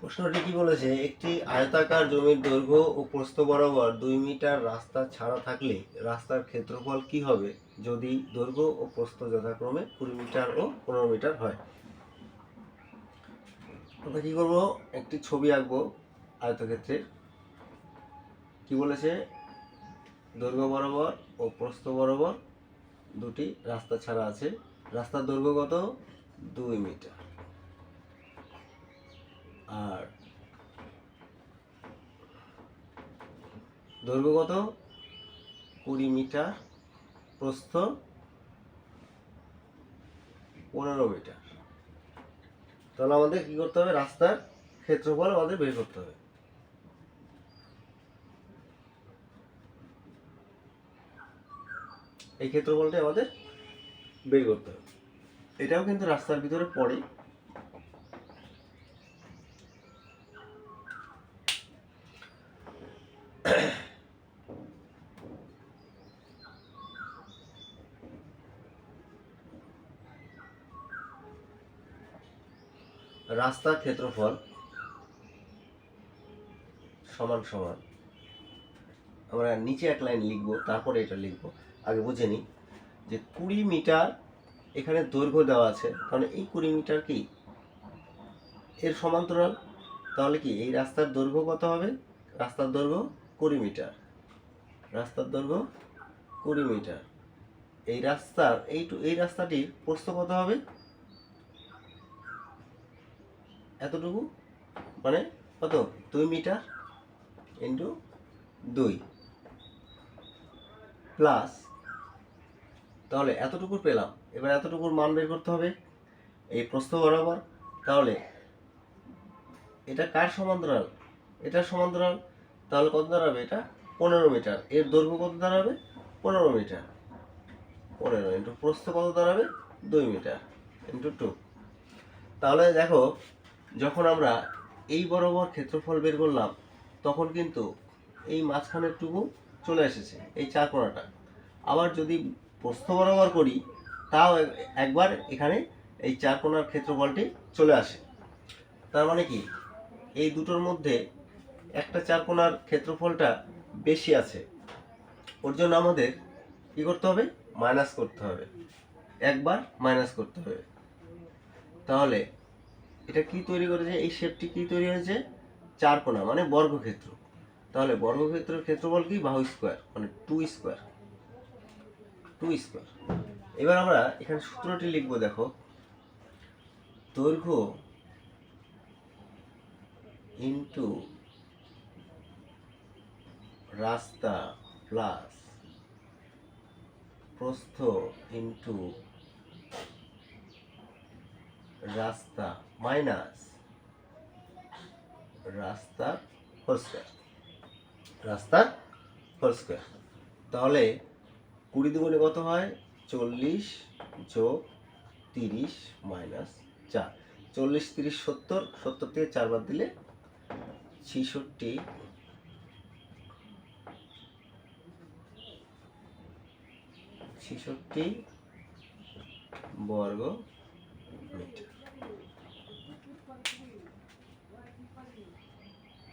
প্রশ্নটি কি বলেছে, একটি আয়তাকার জমির দৈর্ঘ্য ও প্রস্থ বরাবর 2 মিটার রাস্তা ছাড়া থাকলে রাস্তার ক্ষেত্রফল কি হবে যদি দৈর্ঘ্য ও প্রস্থ যথাক্রমে 20 মিটার ও 15 মিটার হয়। আমরা কি করব, একটি ছবি আঁকবো আয়তক্ষেত্রের। কি বলেছে, দৈর্ঘ্য বরাবর ও প্রস্থ বরাবর দুটি রাস্তা ছাড়া আছে, রাস্তার দৈর্ঘ্য কত 2 মিটার আর দৈর্ঘ্য কত 20 মিটার, প্রস্থ 15 মিটার। তাহলে আমাদের কি করতে হবে, রাস্তার ক্ষেত্রফল আমাদের বের করতে হবে। এই ক্ষেত্রফলটা আমাদের বের করতে হবে। এটাও কিন্তু রাস্তার ভিতরে পড়ে। রাস্তার ক্ষেত্রফল সমান সমান, আমরা নিচে এক লাইন লিখবো, তারপরে এটা লিখবো। আগে বুঝে নিই যে 20 মিটার এখানে দৈর্ঘ্য দেওয়া আছে, তাহলে এই 20 মিটার কি এর সমান্তরাল। তাহলে কি এই রাস্তার দৈর্ঘ্য কত হবে, রাস্তার দৈর্ঘ্য 20 মিটার, রাস্তার দৈর্ঘ্য 20 মিটার। এই রাস্তার এই রাস্তাটির প্রস্থ কত হবে, এতটুকু, মানে কত 2 মিটার ইন্টু 2 প্লাস, তাহলে এতটুকু পেলাম। এবার এতটুকুর মান বের করতে হবে এই প্রস্থ বরাবর। তাহলে এটা কার সমান্তরাল, এটা সমান্তরাল, তাহলে কত দাঁড়াবে, এটা 15 মিটার। এর দৈর্ঘ্য কত দাঁড়াবে 15 মিটার, 15 ইন্টু প্রস্থ কত দাঁড়াবে 2 মিটার ইন্টু 2। তাহলে দেখো, যখন আমরা এই বরাবর ক্ষেত্রফল বের করলাম তখন কিন্তু এই মাঝখানের টুকু চলে এসেছে, এই চার কোণাটা। আবার যদি প্রস্থ বরাবর করি তাও একবার এখানে এই চার কোণার ক্ষেত্রফলটি চলে আসে। তার মানে কি এই দুটোর মধ্যে একটা চার কোণার ক্ষেত্রফলটা বেশি আছে, ওর জন্য আমাদের কি করতে হবে, মাইনাস করতে হবে, একবার মাইনাস করতে হবে। তাহলে এটা কি তৈরি করেছে, এই শেপটি কি তৈরি হয়েছে, চার কোণা মানে বর্গক্ষেত্র। তাহলে বর্গক্ষেত্রের ক্ষেত্রফল কি, বাহু স্কোয়ার, মানে 2 স্কোয়ার, 2 স্কোয়ার। এবার আমরা এখানে সূত্রটি লিখবো, দেখো দৈর্ঘ্য ইন্টু রাস্তা প্লাস প্রস্থ ইন্টু রাস্তা মাইনাস রাস্তার হোল স্কোয়ার, রাস্তার হোল স্কোয়ার। তাহলে 20 দুগুণে কত হয় 40 যোগ 30 মাইনাস 4, 40 30 70, 70 থেকে 4 বাদ দিলে 66 বর্গ মিটার।